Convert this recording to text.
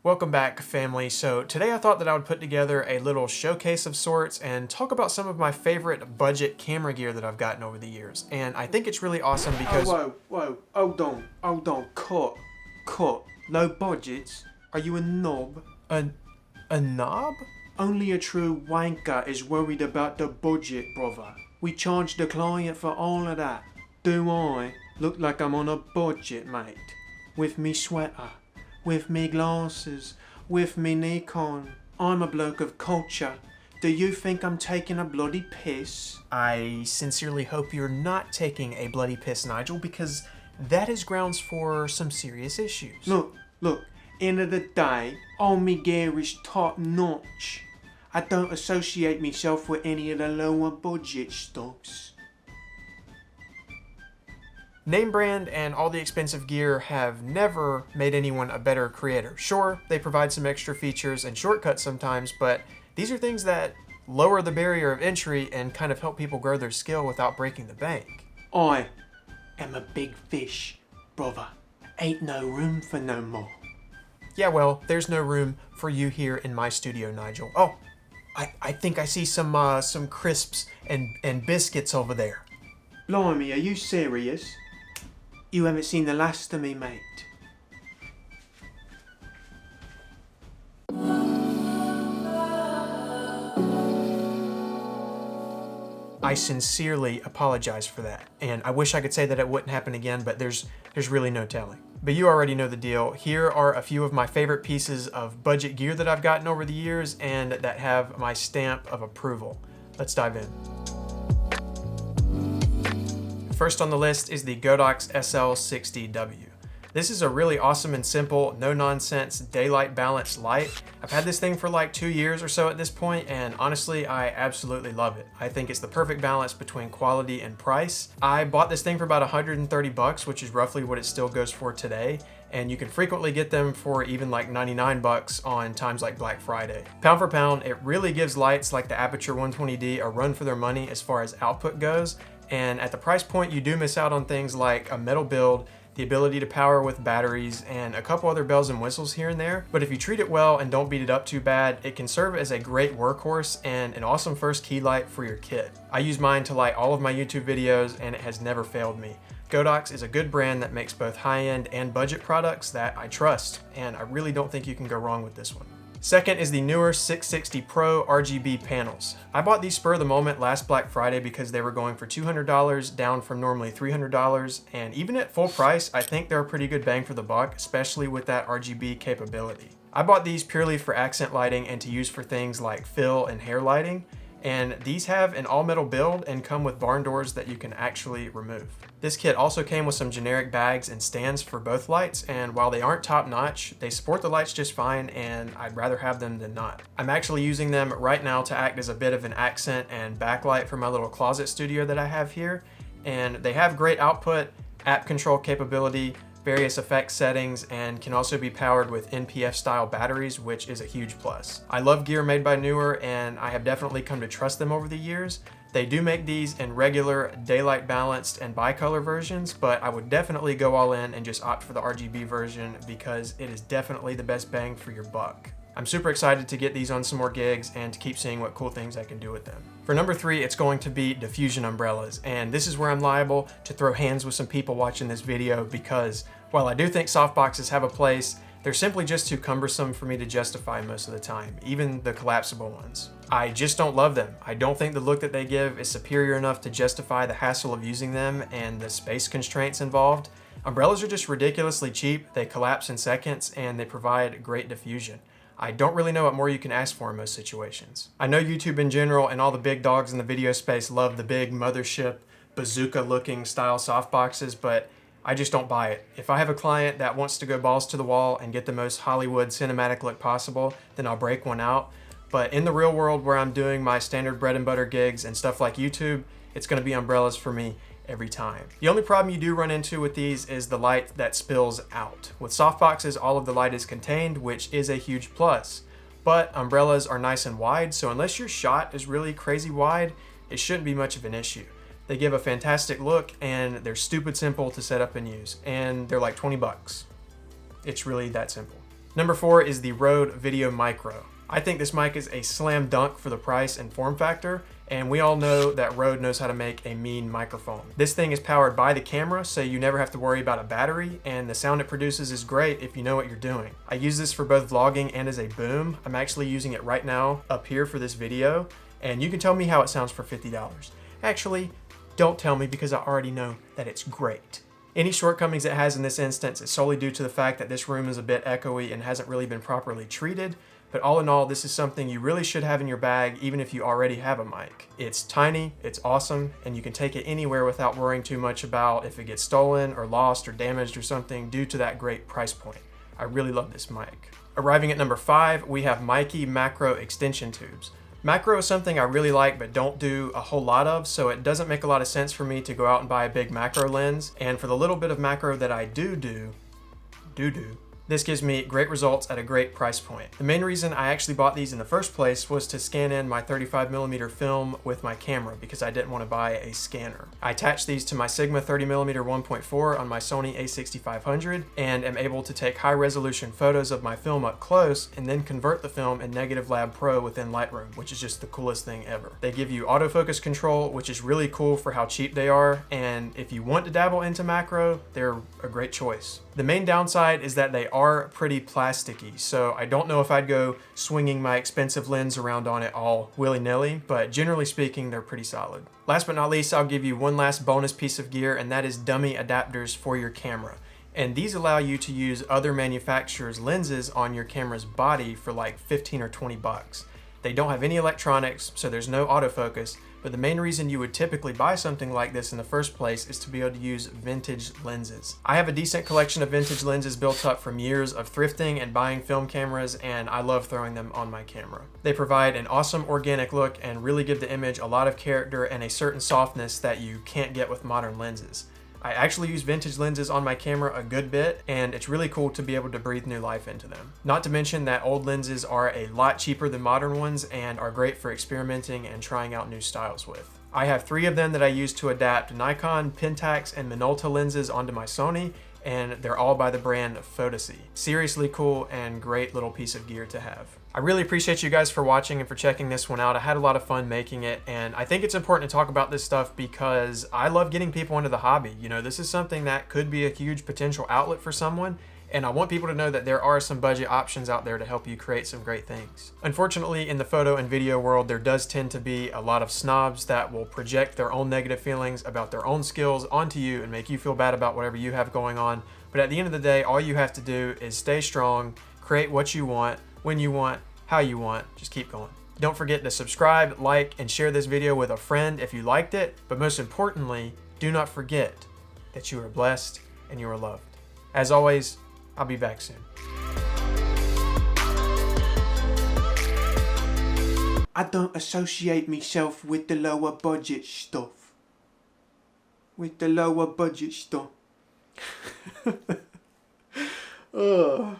Welcome back, family. So today I thought that I would put together a little showcase of sorts and talk about some of my favorite budget camera gear that I've gotten over the years. And I think it's really awesome because... Whoa, hold on, cut. Low budgets? Are you a knob? A knob? Only a true wanker is worried about the budget, brother. We charge the client for all of that. Do I look like I'm on a budget, mate? With me sweater, with me glasses, with me Nikon. I'm a bloke of culture. Do you think I'm taking a bloody piss? I sincerely hope you're not taking a bloody piss, Nigel, because that is grounds for some serious issues. Look, end of the day, all me gear is top notch. I don't associate myself with any of the lower budget stuffs. Name brand and all the expensive gear have never made anyone a better creator. Sure, they provide some extra features and shortcuts sometimes, but these are things that lower the barrier of entry and kind of help people grow their skill without breaking the bank. I am a big fish, brother. Ain't no room for no more. Yeah, well, there's no room for you here in my studio, Nigel. Oh, I think I see some crisps and biscuits over there. Blimey, are you serious? You haven't seen the last of me, mate. I sincerely apologize for that, and I wish I could say that it wouldn't happen again, but there's really no telling. But you already know the deal. Here are a few of my favorite pieces of budget gear that I've gotten over the years and that have my stamp of approval. Let's dive in. First on the list is the Godox SL-60W. This is a really awesome and simple, no-nonsense, daylight balanced light. I've had this thing for like 2 years or so at this point, and honestly, I absolutely love it. I think it's the perfect balance between quality and price. I bought this thing for about 130 bucks, which is roughly what it still goes for today, and you can frequently get them for even like 99 bucks on times like Black Friday. Pound for pound, it really gives lights like the Aperture 120D a run for their money as far as output goes, and at the price point, you do miss out on things like a metal build, the ability to power with batteries, and a couple other bells and whistles here and there. But if you treat it well and don't beat it up too bad, it can serve as a great workhorse and an awesome first key light for your kit. I use mine to light all of my YouTube videos and it has never failed me. Godox is a good brand that makes both high-end and budget products that I trust, and I really don't think you can go wrong with this one. Second is the Neewer 660 Pro RGB panels. I bought these spur of the moment last Black Friday because they were going for $200, down from normally $300, and even at full price, I think they're a pretty good bang for the buck, especially with that RGB capability. I bought these purely for accent lighting and to use for things like fill and hair lighting, and these have an all-metal build and come with barn doors that you can actually remove. This kit also came with some generic bags and stands for both lights, and while they aren't top-notch, they support the lights just fine, and I'd rather have them than not. I'm actually using them right now to act as a bit of an accent and backlight for my little closet studio that I have here, and they have great output, app control capability, various effect settings, and can also be powered with NPF style batteries, which is a huge plus. I love gear made by Neewer, and I have definitely come to trust them over the years. They do make these in regular, daylight balanced, and bicolor versions, but I would definitely go all in and just opt for the RGB version because it is definitely the best bang for your buck. I'm super excited to get these on some more gigs and to keep seeing what cool things I can do with them. For number 3, it's going to be Diffusion Umbrellas, and this is where I'm liable to throw hands with some people watching this video because while I do think softboxes have a place, they're simply just too cumbersome for me to justify most of the time, even the collapsible ones. I just don't love them. I don't think the look that they give is superior enough to justify the hassle of using them and the space constraints involved. Umbrellas are just ridiculously cheap, they collapse in seconds, and they provide great diffusion. I don't really know what more you can ask for in most situations. I know YouTube in general and all the big dogs in the video space love the big mothership, bazooka looking style softboxes, but I just don't buy it. If I have a client that wants to go balls to the wall and get the most Hollywood cinematic look possible, then I'll break one out. But in the real world where I'm doing my standard bread and butter gigs and stuff like YouTube, it's gonna be umbrellas for me every time. The only problem you do run into with these is the light that spills out. With softboxes, all of the light is contained, which is a huge plus. But umbrellas are nice and wide, so unless your shot is really crazy wide, it shouldn't be much of an issue. They give a fantastic look, and they're stupid simple to set up and use, and they're like 20 bucks. It's really that simple. Number 4 is the Rode Videomicro. I think this mic is a slam dunk for the price and form factor, and we all know that Rode knows how to make a mean microphone. This thing is powered by the camera, so you never have to worry about a battery, and the sound it produces is great if you know what you're doing. I use this for both vlogging and as a boom. I'm actually using it right now up here for this video, and you can tell me how it sounds for $50. Actually, don't tell me because I already know that it's great. Any shortcomings it has in this instance is solely due to the fact that this room is a bit echoey and hasn't really been properly treated. But all in all, this is something you really should have in your bag even if you already have a mic. It's tiny, it's awesome, and you can take it anywhere without worrying too much about if it gets stolen or lost or damaged or something due to that great price point. I really love this mic. Arriving at number 5, we have Meike macro extension tubes. Macro is something I really like but don't do a whole lot of, so it doesn't make a lot of sense for me to go out and buy a big macro lens, and for the little bit of macro that I do, this gives me great results at a great price point. The main reason I actually bought these in the first place was to scan in my 35mm film with my camera because I didn't want to buy a scanner. I attached these to my Sigma 30mm 1.4 on my Sony A6500 and am able to take high resolution photos of my film up close and then convert the film in Negative Lab Pro within Lightroom, which is just the coolest thing ever. They give you autofocus control, which is really cool for how cheap they are, and if you want to dabble into macro, they're a great choice. The main downside is that they are pretty plasticky, so I don't know if I'd go swinging my expensive lens around on it all willy-nilly, but generally speaking, they're pretty solid. Last but not least, I'll give you one last bonus piece of gear, and that is dummy adapters for your camera. And these allow you to use other manufacturers' lenses on your camera's body for like 15 or 20 bucks. They don't have any electronics, so there's no autofocus, but the main reason you would typically buy something like this in the first place is to be able to use vintage lenses. I have a decent collection of vintage lenses built up from years of thrifting and buying film cameras, and I love throwing them on my camera. They provide an awesome organic look and really give the image a lot of character and a certain softness that you can't get with modern lenses. I actually use vintage lenses on my camera a good bit, and it's really cool to be able to breathe new life into them. Not to mention that old lenses are a lot cheaper than modern ones and are great for experimenting and trying out new styles with. I have 3 of them that I use to adapt Nikon, Pentax, and Minolta lenses onto my Sony, and they're all by the brand Photocy. Seriously cool and great little piece of gear to have. I really appreciate you guys for watching and for checking this one out. I had a lot of fun making it, and I think it's important to talk about this stuff because I love getting people into the hobby. You know, this is something that could be a huge potential outlet for someone, and I want people to know that there are some budget options out there to help you create some great things. Unfortunately, in the photo and video world, there does tend to be a lot of snobs that will project their own negative feelings about their own skills onto you and make you feel bad about whatever you have going on. But at the end of the day, all you have to do is stay strong, create what you want, when you want, how you want, just keep going. Don't forget to subscribe, like, and share this video with a friend if you liked it, but most importantly, do not forget that you are blessed and you are loved. As always, I'll be back soon. I don't associate myself with the lower budget stuff. Ugh.